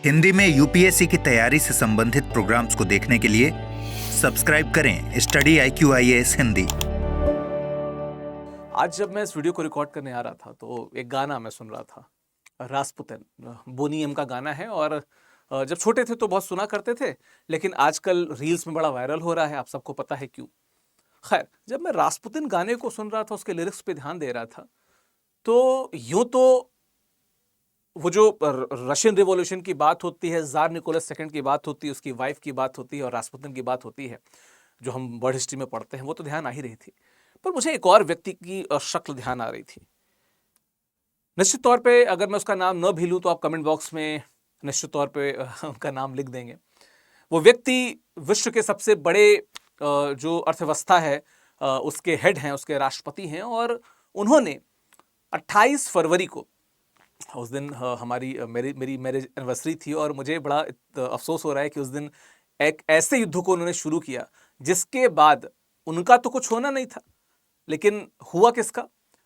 हिंदी में यूपीएससी की तैयारी से संबंधित प्रोग्राम्स को देखने के लिए सब्सक्राइब करें स्टडी IQIAS हिंदी। आज जब मैं इस वीडियो को रिकॉर्ड करने आ रहा था तो एक गाना मैं सुन रहा था, रास्पुतिन, बोनी एम का गाना है। और जब छोटे थे तो बहुत सुना करते थे, लेकिन आजकल रील्स में बड़ा वायरल हो रहा है, आप सबको पता है क्यों। खैर, जब मैं रास्पुतिन गाने को सुन रहा था, उसके लिरिक्स पे ध्यान दे रहा था, तो यूं तो वो जो रशियन रिवॉल्यूशन की बात होती है, जार निकोलस सेकंड की बात होती है, उसकी वाइफ की बात होती है और रास्पुतिन की बात होती है, जो हम वर्ल्ड हिस्ट्री में पढ़ते हैं, वो तो ध्यान आ ही रही थी। पर मुझे एक और व्यक्ति की शक्ल ध्यान आ रही थी। निश्चित तौर पे अगर मैं उसका नाम न भी लूं तो आप कमेंट बॉक्स में निश्चित तौर पे उनका नाम लिख देंगे। वो व्यक्ति विश्व के सबसे बड़े जो अर्थव्यवस्था है उसके हेड हैं, उसके राष्ट्रपति हैं। और उन्होंने 28 फरवरी को, उस दिन मेरी मैरिज एनिवर्सरी थी, और मुझे बड़ा अफसोस हो रहा है कि उस दिन एक ऐसे युद्ध को उन्होंने शुरू किया जिसके बाद उनका तो कुछ होना नहीं था, लेकिन हुआ किसका?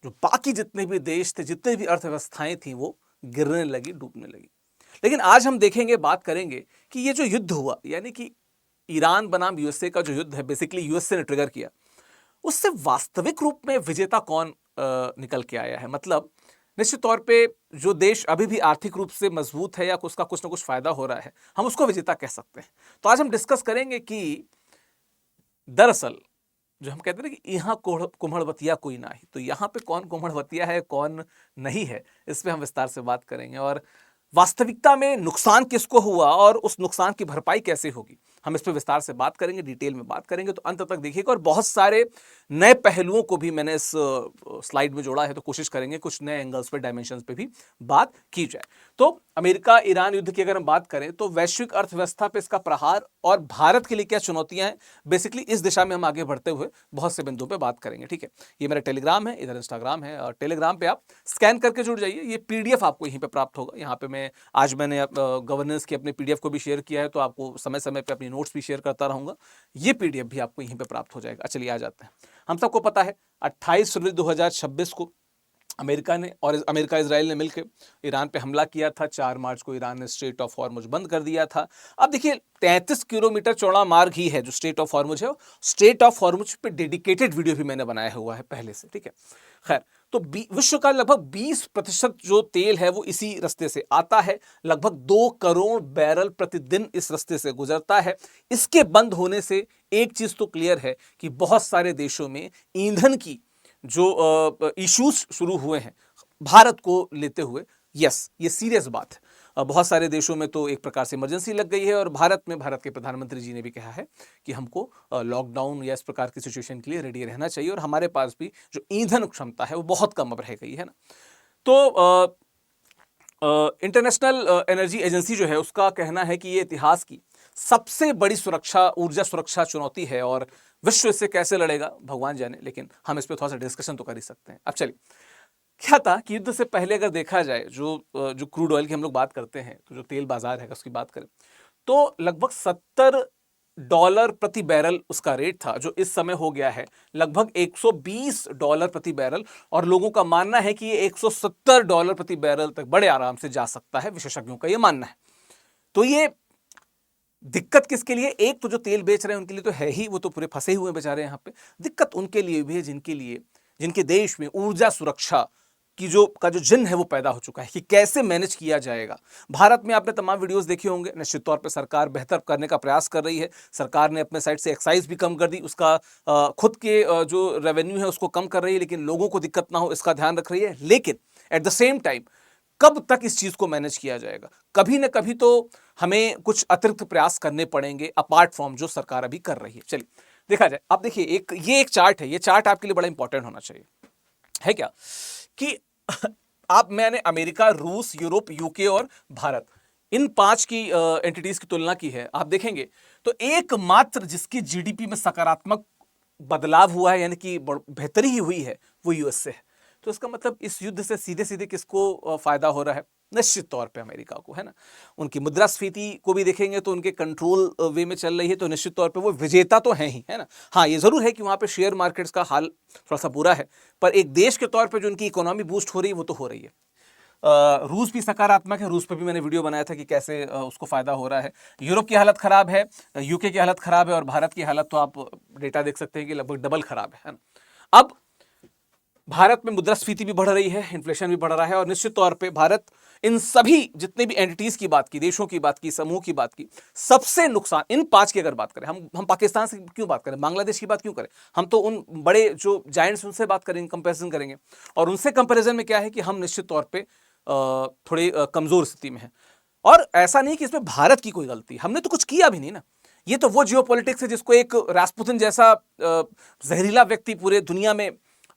जो बाकी जितने भी देश थे, जितने भी अर्थव्यवस्थाएं थी, वो गिरने लगी, डूबने लगी। लेकिन आज हम देखेंगे, बात करेंगे कि ये जो युद्ध हुआ, यानी कि ईरान बनाम यूएसए का जो युद्ध है, बेसिकली यूएसए ने ट्रिगर किया, उससे वास्तविक रूप में विजेता कौन निकल के आया है। मतलब निश्चित तौर पे जो देश अभी भी आर्थिक रूप से मजबूत है या उसका कुछ ना कुछ फायदा हो रहा है, हम उसको विजेता कह सकते हैं। तो आज हम डिस्कस करेंगे कि दरअसल जो हम कहते हैं कि यहाँ कुम्हड़वतिया कोई ना ही, तो यहाँ पे कौन कुम्हड़वतिया है, कौन नहीं है, इस पे हम विस्तार से बात करेंगे। और वास्तविकता में नुकसान किसको हुआ और उस नुकसान की भरपाई कैसे होगी, हम इस पे विस्तार से बात करेंगे, डिटेल में बात करेंगे। तो अंत तक देखिएगा। और बहुत सारे नए पहलुओं को भी मैंने इस स्लाइड में जोड़ा है, तो कोशिश करेंगे कुछ नए एंगल्स पे, डायमेंशंस पे भी बात की जाए। तो अमेरिका ईरान युद्ध की अगर हम बात करें तो वैश्विक अर्थव्यवस्था पे इसका प्रहार और भारत के लिए क्या चुनौतियां हैं, बेसिकली इस दिशा में हम आगे बढ़ते हुए बहुत से बिंदुओं पे बात करेंगे। ठीक है, ये मेरा टेलीग्राम है, इधर इंस्टाग्राम है, और टेलीग्राम पे आप स्कैन करके जुड़ जाइए। ये PDF आपको यहीं पे प्राप्त होगा। यहाँ पे आज मैंने गवर्नेंस की अपने PDF को भी शेयर किया है, तो आपको समय समय पे अपनी नोट्स भी शेयर करता रहूंगा। ये PDF भी आपको यहीं पे प्राप्त हो जाएगा। चलिए आ जाते हैं। हम सबको पता है 28 फरवरी 2026 को अमेरिका इजराइल ने मिलकर ईरान पे हमला किया था। 4 मार्च को ईरान ने स्ट्रेट ऑफ हॉर्मुज बंद कर दिया था। अब देखिए, 33 किलोमीटर चौड़ा मार्ग ही है जो स्ट्रेट ऑफ हॉर्मुज है। स्ट्रेट ऑफ हॉर्मुज पे डेडिकेटेड वीडियो भी मैंने बनाया हुआ है पहले से। ठीक है, खैर, तो विश्व का लगभग 20% जो तेल है वो इसी रास्ते से आता है। लगभग 2 करोड़ बैरल प्रतिदिन इस रास्ते से गुजरता है। इसके बंद होने से एक चीज तो क्लियर है कि बहुत सारे देशों में ईंधन की जो इश्यूज शुरू हुए हैं भारत को लेते हुए। यस, ये सीरियस बात है। बहुत सारे देशों में तो एक प्रकार से इमरजेंसी लग गई है, और भारत के प्रधानमंत्री जी ने भी कहा है कि हमको लॉकडाउन या इस प्रकार की सिचुएशन के लिए रेडी रहना चाहिए, और हमारे पास भी जो ईंधन क्षमता है वो बहुत कम अब रह गई है ना। तो इंटरनेशनल एनर्जी एजेंसी जो है, उसका कहना है कि ये इतिहास की सबसे बड़ी ऊर्जा सुरक्षा चुनौती है, और विश्व इससे कैसे लड़ेगा भगवान जाने, लेकिन हम इस पर थोड़ा सा डिस्कशन तो कर ही सकते हैं। अब चलिए, क्या था कि युद्ध से पहले अगर देखा जाए, जो क्रूड ऑयल की हम लोग बात करते हैं, तो जो तेल बाजार है उसकी बात करें, तो लगभग $70 प्रति बैरल उसका रेट था, जो इस समय हो गया है लगभग $120 प्रति बैरल। और लोगों का मानना है कि ये $170 प्रति बैरल तक बड़े आराम से जा सकता है, विशेषज्ञों का ये मानना है। तो ये दिक्कत किसके लिए? एक तो जो तेल बेच रहे हैं उनके लिए तो है ही, वो तो पूरे फंसे हुए बेचारे यहाँ पे। दिक्कत उनके लिए भी है जिनके देश में ऊर्जा सुरक्षा की जो जिन है वो पैदा हो चुका है कि कैसे मैनेज किया जाएगा। भारत में आपने तमाम वीडियोस देखे होंगे। निश्चित तौर पे सरकार बेहतर करने का प्रयास कर रही है। सरकार ने अपने साइड से एक्साइज भी कम कर दी, उसका खुद के जो रेवेन्यू है उसको कम कर रही है, लेकिन लोगों को दिक्कत ना हो इसका ध्यान रख रही है। लेकिन एट द सेम टाइम कब तक इस चीज को मैनेज किया जाएगा? कभी ना कभी तो हमें कुछ अतिरिक्त प्रयास करने पड़ेंगे, अपार्ट फ्रॉम जो सरकार अभी कर रही है। चलिए देखा जाए। अब देखिए, ये एक चार्ट है, ये चार्ट आपके लिए बड़ा इंपॉर्टेंट होना चाहिए, है क्या, कि मैंने अमेरिका, रूस, यूरोप, यूके और भारत, इन 5 की एंटिटीज की तुलना की है। आप देखेंगे तो एकमात्र जिसकी GDP में सकारात्मक बदलाव हुआ है, यानी कि बेहतरी ही हुई है, वो यूएसए है। तो इसका मतलब इस युद्ध से सीधे सीधे किसको फायदा हो रहा है? निश्चित तौर पे अमेरिका को, है ना। उनकी मुद्रास्फीति को भी देखेंगे तो उनके कंट्रोल वे में चल रही है, तो निश्चित तौर पे वो विजेता तो हैं ही, है ना। हाँ, ये जरूर है कि वहां पे शेयर मार्केट्स का हाल थोड़ा सा बुरा है, पर एक देश के तौर पे जो उनकी इकोनॉमी बूस्ट हो रही है वो तो हो रही है। रूस भी सकारात्मक है, रूस पे भी मैंने वीडियो बनाया था कि कैसे उसको फायदा हो रहा है। यूरोप की हालत खराब है, यूके की हालत खराब है और भारत की हालत तो आप डेटा देख सकते हैं कि लगभग डबल खराब है ना। अब भारत में मुद्रास्फीति भी बढ़ रही है, इन्फ्लेशन भी बढ़ रहा है और निश्चित तौर पे भारत इन सभी जितने भी एंटिटीज की बात की, देशों की बात की, समूह की बात की, सबसे नुकसान इन 5 की अगर बात करें, हम पाकिस्तान से क्यों बात करें, बांग्लादेश की बात क्यों करें, हम तो उन बड़े जो जायंट्स उनसे बात करेंगे, कंपैरिजन करेंगे और उनसे कंपैरिजन में क्या है कि हम निश्चित तौर पे थोड़ी कमजोर स्थिति में है। और ऐसा नहीं कि इसमें भारत की कोई गलती, हमने तो कुछ किया भी नहीं ना। ये तो वो जियोपॉलिटिक्स है जिसको एक रासपुतिन जैसा जहरीला व्यक्ति पूरे दुनिया में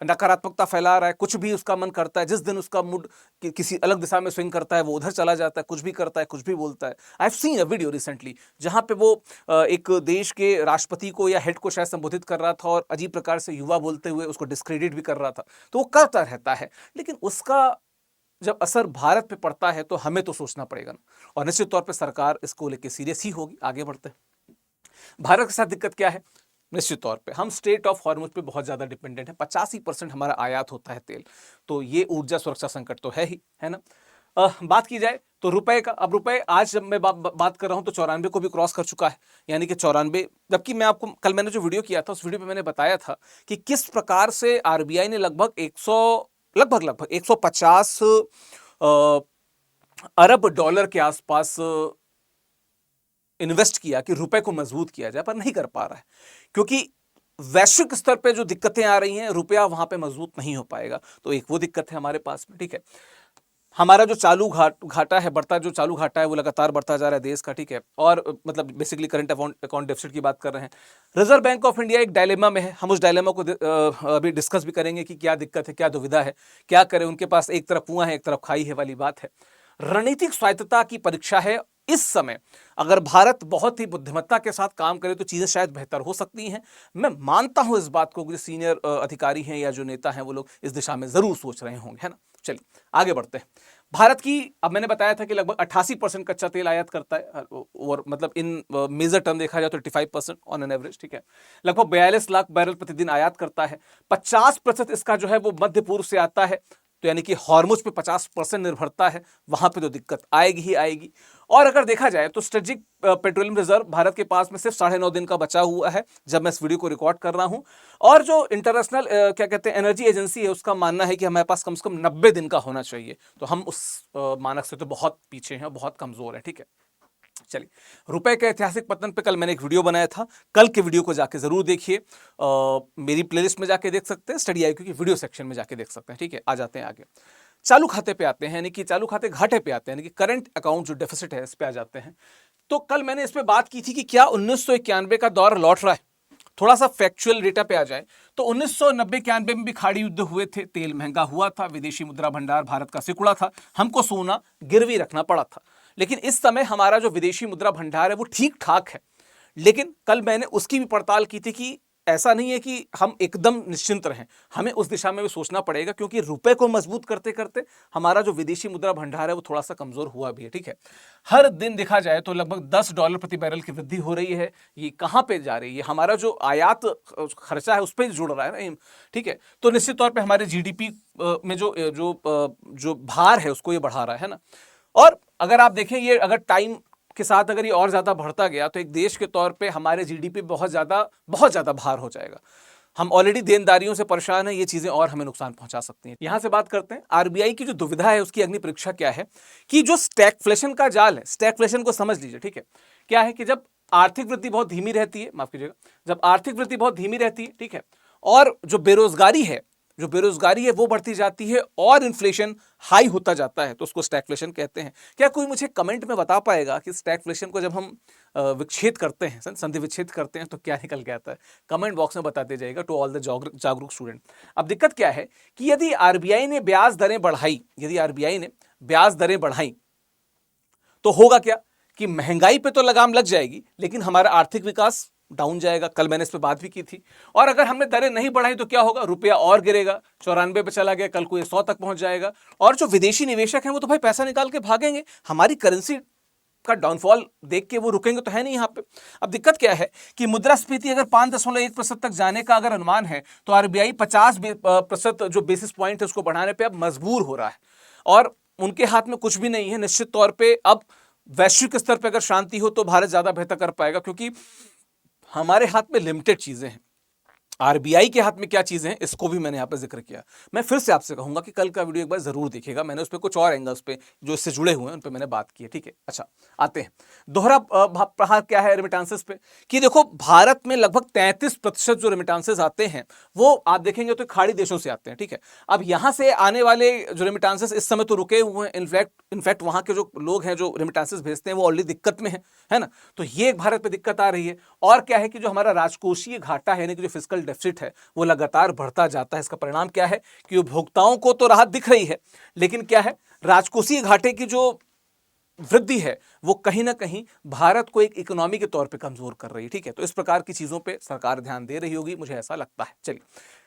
नकारात्मकता फैला रहा है, कुछ भी उसका मन करता है, जिस दिन उसका मूड किसी अलग दिशा में स्विंग करता है वो उधर चला जाता है, कुछ भी करता है, कुछ भी बोलता है। I have seen a video recently जहां पे वो एक देश के राष्ट्रपति को या हेड को शायद संबोधित कर रहा था और अजीब प्रकार से युवा बोलते हुए उसको डिस्क्रेडिट भी कर रहा था। तो वो करता रहता है, लेकिन उसका जब असर भारत पे पड़ता है तो हमें तो सोचना पड़ेगा ना। और निश्चित तौर पे सरकार इसको लेके सीरियस ही होगी। आगे बढ़ते हैं। भारत के साथ दिक्कत क्या है? निश्चित तौर पे हम स्टेट ऑफ हॉर्मुज पे बहुत ज्यादा डिपेंडेंट है। 85% हमारा आयात होता है तेल, तो ये ऊर्जा सुरक्षा संकट तो है ही, है ना। बात की जाए तो रुपए का, अब रुपए आज जब मैं बात कर रहा हूं तो 94 को भी क्रॉस कर चुका है, यानी कि 94। जबकि मैं आपको कल मैंने जो वीडियो किया था उस वीडियो पे मैंने बताया था कि किस प्रकार से आरबीआई ने लगभग 150 अरब डॉलर के आसपास इन्वेस्ट किया कि रुपए को मजबूत किया जाए, पर नहीं कर पा रहा है क्योंकि वैश्विक स्तर पे जो दिक्कतें आ रही हैं, रुपया वहां पे मजबूत नहीं हो पाएगा। तो एक वो दिक्कत है हमारे पास में, ठीक है। हमारा जो चालू घाटा है, बढ़ता जो चालू घाटा है वो लगातार बढ़ता जा रहा है देश का, ठीक है। और मतलब बेसिकली करंट अकाउंट डेफिसिट की बात कर रहे हैं। रिजर्व बैंक ऑफ इंडिया एक डायलेमा में है, हम उस डायलेमा को अभी डिस्कस भी करेंगे कि क्या दिक्कत है, क्या दुविधा है, क्या करें। उनके पास एक तरफ कुआं है, एक तरफ खाई है वाली बात है। रणनीतिक स्वायत्तता की परीक्षा है इस समय। अगर भारत बहुत ही बुद्धिमत्ता के साथ काम करे तो चीजें शायद बेहतर हो सकती हैं। मैं मानता हूं इस बात को, जो सीनियर अधिकारी हैं या जो नेता हैं वो लोग इस दिशा में जरूर सोच रहे होंगे, है ना। चलिए आगे बढ़ते हैं। भारत की, अब मैंने बताया था कि लगभग 88% कच्चा तेल आयात करता है, और मतलब इन मेजर टर्म देखा जाए तो 85% ऑन एन एवरेज, ठीक है। लगभग 42 लाख बैरल प्रतिदिन आयात करता है। 50% इसका जो है वो मध्य पूर्व से आता है, तो यानी कि हॉर्मुज पे 50% निर्भरता है, वहां पे तो दिक्कत आएगी ही आएगी। और अगर देखा जाए तो स्ट्रेटेजिक पेट्रोलियम रिजर्व भारत के पास में सिर्फ 9.5 दिन का बचा हुआ है जब मैं इस वीडियो को रिकॉर्ड कर रहा हूं। और जो इंटरनेशनल क्या कहते हैं एनर्जी एजेंसी है, उसका मानना है कि हमारे पास कम से कम 90 दिन का होना चाहिए। तो हम उस मानक से तो बहुत पीछे हैं, बहुत कमजोर है, ठीक है। चलिए, रुपए के ऐतिहासिक पतन पे कल मैंने एक वीडियो बनाया था, कल के वीडियो को जाके जरूर देखिए। मेरी प्लेलिस्ट में जाके देख सकते हैं, स्टडी आईक्यू की वीडियो सेक्शन में जाके देख सकते हैं, ठीक है। आ जाते हैं आगे, चालू खाते पे आते हैं, यानी कि चालू खाते घाटे पे आते हैं, यानी कि करंट अकाउंट जो डेफिसिट है इस पे आ जाते हैं। तो कल मैंने इस पे बात की थी कि क्या 1991 का दौर लौट रहा है। थोड़ा सा फैक्चुअल डेटा पे आ जाए तो 1990-91 में भी खाड़ी युद्ध हुए थे, तेल महंगा हुआ था, विदेशी मुद्रा भंडार भारत का सिकुड़ा था, हमको सोना गिरवी रखना पड़ा था। लेकिन इस समय हमारा जो विदेशी मुद्रा भंडार है वो ठीक ठाक है। लेकिन कल मैंने उसकी भी पड़ताल की थी कि ऐसा नहीं है कि हम एकदम निश्चिंत रहें, हमें उस दिशा में भी सोचना पड़ेगा, क्योंकि रुपए को मजबूत करते करते हमारा जो विदेशी मुद्रा भंडार है वो थोड़ा सा कमजोर हुआ भी है, ठीक है। हर दिन देखा जाए तो लगभग $10 प्रति बैरल की वृद्धि हो रही है। ये कहां पे जा रही है? हमारा जो आयात खर्चा है उस पर जुड़ रहा है ना, ठीक है। तो निश्चित तौर पर हमारे जीडीपी में जो भार है उसको ये बढ़ा रहा है ना। और अगर आप देखें, ये अगर टाइम के साथ अगर ये और ज्यादा बढ़ता गया तो एक देश के तौर पे हमारे जीडीपी बहुत ज्यादा भार हो जाएगा। हम ऑलरेडी देनदारियों से परेशान हैं, ये चीजें और हमें नुकसान पहुंचा सकती हैं। यहां से बात करते हैं आरबीआई की जो दुविधा है उसकी अग्नि परीक्षा क्या है, कि जो स्टैगफ्लेशन का जाल है, स्टैगफ्लेशन को समझ लीजिए, ठीक है। क्या है कि जब आर्थिक वृद्धि बहुत धीमी रहती है, माफ कीजिएगा, जब आर्थिक वृद्धि बहुत धीमी रहती है, ठीक है, और जो बेरोजगारी है वो बढ़ती जाती है और इन्फ्लेशन हाई होता जाता है, तो उसको स्टैगफ्लेशन कहते हैं। क्या कोई मुझे कमेंट में बता पाएगा कि स्टैगफ्लेशन को जब हम विच्छेद करते हैं, संधि विच्छेद करते हैं, तो क्या निकल के आता है? कमेंट बॉक्स में बताते जाइएगा टू ऑल द जागरूक स्टूडेंट। अब दिक्कत क्या है कि यदि आरबीआई ने ब्याज दरें बढ़ाई तो होगा क्या कि महंगाई पे तो लगाम लग जाएगी, लेकिन हमारा आर्थिक विकास डाउन जाएगा। कल मैंने इस पे बात भी की थी। और अगर हमने दरें नहीं बढ़ाई तो क्या होगा? रुपया और गिरेगा, 94 पे चला गया, कल को ये 100 तक पहुंच जाएगा। और जो विदेशी निवेशक हैं वो तो भाई पैसा निकाल के भागेंगे, हमारी करेंसी का डाउनफॉल देख के वो रुकेंगे तो है नहीं यहाँ पे। अब दिक्कत क्या है कि मुद्रास्फीति अगर 5.1% तक जाने का अगर अनुमान है तो आरबीआई 50% जो बेसिस पॉइंट है उसको बढ़ाने पे अब मजबूर हो रहा है। और उनके हाथ में कुछ भी नहीं है। निश्चित तौर पे अब वैश्विक स्तर पे अगर शांति हो तो भारत ज्यादा बेहतर कर पाएगा, क्योंकि हमारे हाथ में लिमिटेड चीजें हैं। आरबीआई के हाथ में क्या चीजें हैं इसको भी मैंने यहां पर जिक्र किया। मैं फिर से आपसे कहूंगा कि कल का वीडियो एक बार जरूर देखिएगा, मैंने उस पर कुछ और एंगल्स पे जो इससे जुड़े हुए हैं उन पे मैंने बात की है, ठीक है। अच्छा, आते हैं दोहरा प्रहार क्या है रेमिटांसेस पे, कि देखो भारत में लगभग 33% जो रेमिटांसेस आते हैं वो आप देखेंगे तो खाड़ी देशों से आते हैं, ठीक है। अब यहां से आने वाले जो रेमिटांसेस इस समय तो रुके हुए हैं, इनफैक्ट वहां के जो लोग हैं जो रेमिटांसेस भेजते हैं वो ऑलरेडी दिक्कत में है ना। तो ये एक भारत पे दिक्कत आ रही है। और क्या है कि जो हमारा राजकोषीय घाटा है, यानी कि जो फिस्कल डेफिसिट है वो लगातार बढ़ता जाता है। इसका परिणाम क्या है कि उपभोक्ताओं को तो राहत दिख रही है, लेकिन क्या है, राजकोषीय घाटे की जो वृद्धि है वो कहीं ना कहीं भारत को एक इकोनॉमी के तौर पे कमजोर कर रही है, ठीक है। तो इस प्रकार की चीजों पे सरकार ध्यान दे रही होगी, मुझे ऐसा लगता है। चलिए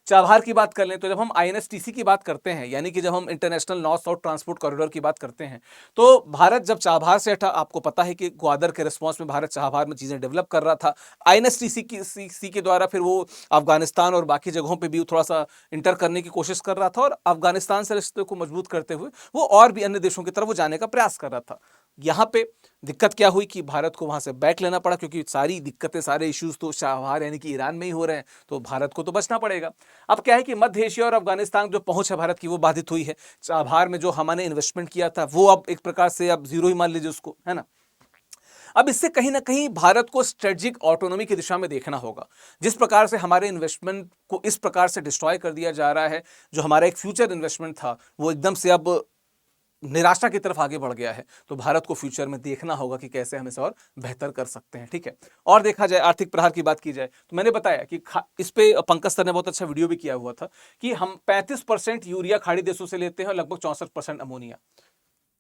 चाबहार की बात कर लें तो जब हम आईएनएसटीसी की बात करते हैं, यानी कि जब हम international north south transport corridor की बात करते हैं, तो भारत जब चाबहार से हटा, आपको पता है कि ग्वादर के रिस्पॉन्स में भारत चाबहार में चीजें डेवलप कर रहा था। आईएनएसटीसी के द्वारा फिर वो अफगानिस्तान और बाकी जगहों पर भी थोड़ा सा इंटर करने की कोशिश कर रहा था, और अफगानिस्तान से रिश्ते को मजबूत करते हुए वो और भी अन्य देशों की तरफ वो जाने का प्रयास कर रहा था। यहां पे दिक्कत क्या हुई कि भारत को वहां से बैक लेना पड़ा, क्योंकि सारी दिक्कतें, सारे इश्यूज तो चाबहार यानी कि ईरान में ही हो रहे हैं, तो भारत को तो बचना पड़ेगा। अब क्या है कि मध्य एशिया और अफगानिस्तान जो पहुंच है भारत की वो बाधित हुई है। चाबहार में जो हमने इन्वेस्टमेंट किया था वो अब एक प्रकार से अब जीरो ही मान लीजिए उसको, है ना। अब इससे कहीं ना कहीं भारत को स्ट्रेटेजिक ऑटोनॉमी की दिशा में देखना होगा। जिस प्रकार से हमारे इन्वेस्टमेंट को इस प्रकार से डिस्ट्रॉय कर दिया जा रहा है, जो हमारा एक फ्यूचर इन्वेस्टमेंट था वो एकदम से अब निराशा की तरफ आगे बढ़ गया है, तो भारत को फ्यूचर में देखना होगा कि कैसे हम इसे और बेहतर कर सकते हैं, ठीक है। और देखा जाए आर्थिक प्रहार की बात की जाए तो मैंने बताया कि इस पे पंकज सर ने बहुत अच्छा वीडियो भी किया हुआ था कि हम 35% यूरिया खाड़ी देशों से लेते हैं और लगभग 64% अमोनिया।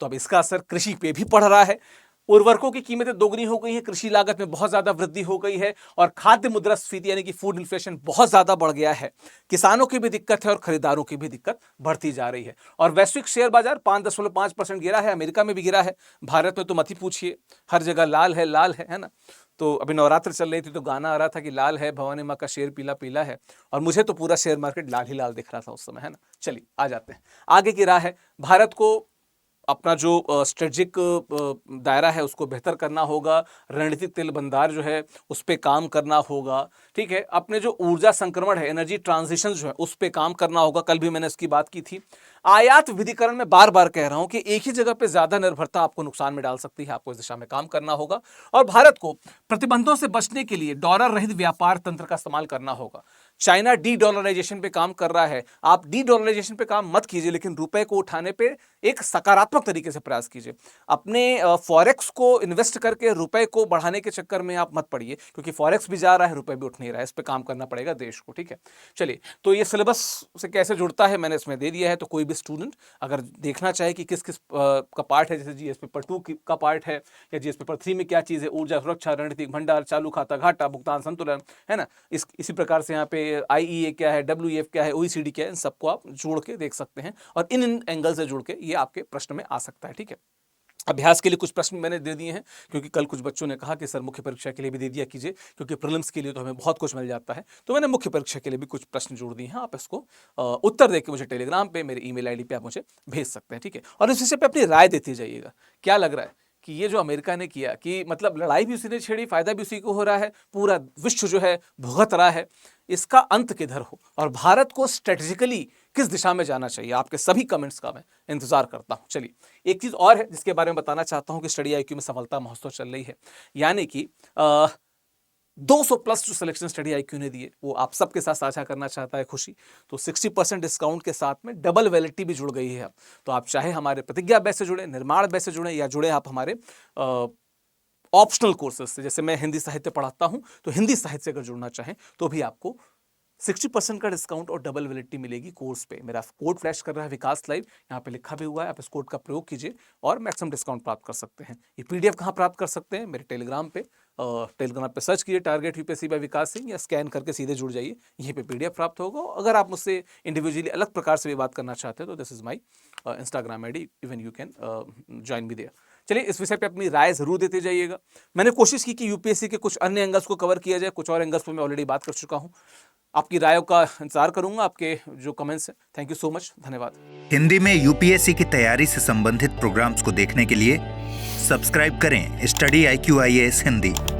तो अब इसका असर कृषि पे भी पड़ रहा है। उर्वरकों की कीमतें दोगुनी हो गई हैं, कृषि लागत में बहुत ज्यादा वृद्धि हो गई है, और खाद्य मुद्रास्फीति यानी कि फूड इन्फ्लेशन बहुत ज्यादा बढ़ गया है। किसानों की भी दिक्कत है और खरीदारों की भी दिक्कत बढ़ती जा रही है। और वैश्विक शेयर बाजार 5.5% गिरा है, अमेरिका में भी गिरा है, भारत में तो मत ही पूछिए, हर जगह लाल है लाल है ना। तो अभी नवरात्र चल रही थी तो गाना आ रहा था कि लाल है भवानी माँ का शेर पीला पीला है, और मुझे तो पूरा शेयर मार्केट लाल ही लाल दिख रहा था उस समय, है ना। चलिए आ जाते हैं आगे की राह है। भारत को अपना जो स्ट्रेटेजिक दायरा है उसको बेहतर करना होगा, रणनीतिक तेल भंडार जो है उस पर काम करना होगा, ठीक है। अपने जो ऊर्जा संक्रमण है, एनर्जी ट्रांजिशन जो है उस पर काम करना होगा, कल भी मैंने इसकी बात की थी। आयात विधिकरण में बार बार कह रहा हूं कि एक ही जगह पे ज्यादा निर्भरता आपको नुकसान में डाल सकती है, आपको इस दिशा में काम करना होगा। और भारत को प्रतिबंधों से बचने के लिए डॉलर रहित व्यापार तंत्र का इस्तेमाल करना होगा। चाइना डी डॉलराइजेशन पे काम कर रहा है, आप डी डॉलराइजेशन पे काम मत कीजिए, लेकिन रुपए को उठाने पे एक सकारात्मक तरीके से प्रयास कीजिए। अपने फॉरेक्स को इन्वेस्ट करके रुपए को बढ़ाने के चक्कर में आप मत पड़िए, क्योंकि फॉरेक्स भी जा रहा है, रुपए भी उठ नहीं रहा है, इस पे काम करना पड़ेगा देश को, ठीक है। चलिए, तो ये सिलेबस से कैसे जुड़ता है मैंने इसमें दे दिया है, तो कोई भी स्टूडेंट अगर देखना चाहे कि किस किस का पार्ट है, जैसे जीएस पेपर 2 का पार्ट है, या जीएस पेपर 3 में क्या चीज़ है, ऊर्जा सुरक्षा, रणनीतिक भंडार, चालू खाता घाटा, भुगतान संतुलन, है ना। इसी प्रकार से यहाँ पे आईईए क्या है, डब्ल्यूईएफ क्या है, ओईसीडी क्या है, इन सबको आप जोड़ के देख सकते हैं, और इन एंगल से जुड़ के ये आपके प्रश्न में आ सकता है, ठीक है। अभ्यास के लिए कुछ प्रश्न मैंने दे दिए हैं, क्योंकि कल कुछ बच्चों ने कहा कि सर मुख्य परीक्षा के लिए भी दे दिया कीजिए, क्योंकि प्रीलिम्स के लिए तो हमें बहुत कुछ मिल जाता है, तो मैंने मुख्य परीक्षा के लिए भी कुछ प्रश्न जोड़ दिए हैं। आप इसको उत्तर देके मुझे टेलीग्राम पे, मेरे ईमेल आईडी पे आप मुझे भेज सकते हैं, ठीक है। और इस विषय पे अपनी राय देती जाइएगा, क्या लग रहा है कि ये जो अमेरिका ने किया, कि मतलब लड़ाई भी उसी ने छेड़ी, फायदा भी उसी को हो रहा है, पूरा विश्व जो है भुगत रहा है, इसका अंत किधर हो, और भारत को स्ट्रेटेजिकली किस दिशा में जाना चाहिए, आपके सभी कमेंट्स का मैं इंतजार करता हूं। चलिए, एक चीज और है जिसके बारे में बताना चाहता हूं कि स्टडी आईक्यू में सफलता महोत्सव चल रही है, यानी कि 200 प्लस जो सिलेक्शन स्टडी आईक्यू ने दिए वो आप सबके साथ साझा करना चाहता है खुशी। तो 60% डिस्काउंट के साथ में डबल वैलिडिटी भी जुड़ गई है अब। तो आप चाहे हमारे प्रतिज्ञा बैच से जुड़े, निर्माण बैच से जुड़े, या जुड़े आप हमारे ऑप्शनल कोर्सेज से, जैसे मैं हिंदी साहित्य पढ़ाता हूं, तो हिंदी साहित्य से अगर जुड़ना चाहें तो भी आपको 60% का डिस्काउंट और डबल वैलिडिटी मिलेगी कोर्स पे। मेरा कोड फ्लैश कर रहा है विकास लाइव, यहाँ पे लिखा भी हुआ है, आप इस कोड का प्रयोग कीजिए और मैक्सिमम डिस्काउंट प्राप्त कर सकते हैं। ये पीडीएफ कहाँ प्राप्त कर सकते हैं? मेरे टेलीग्राम पे सर्च कीजिए टारगेट यूपीएससी बाय विकास सिंह, या स्कैन करके सीधे जुड़ जाइए, यहीं पे पीडीएफ प्राप्त होगा। अगर आप मुझसे इंडिविजुअली अलग प्रकार से भी बात करना चाहते हैं तो this is my Instagram ID, even you can join me there. चलिए, इस विषय पे अपनी राय जरूर देते जाइएगा। मैंने कोशिश की कि यूपीएससी के कुछ अन्य एंगल्स को कवर किया जाए, कुछ और एंगल्स पर मैं ऑलरेडी बात कर चुका हूँ। आपकी रायों का इंतजार करूंगा, आपके जो कमेंट्स हैं। थैंक यू सो मच, धन्यवाद। हिंदी में यूपीएससी की तैयारी से संबंधित प्रोग्राम्स को देखने के लिए सब्सक्राइब करें स्टडी IQ IAS हिंदी।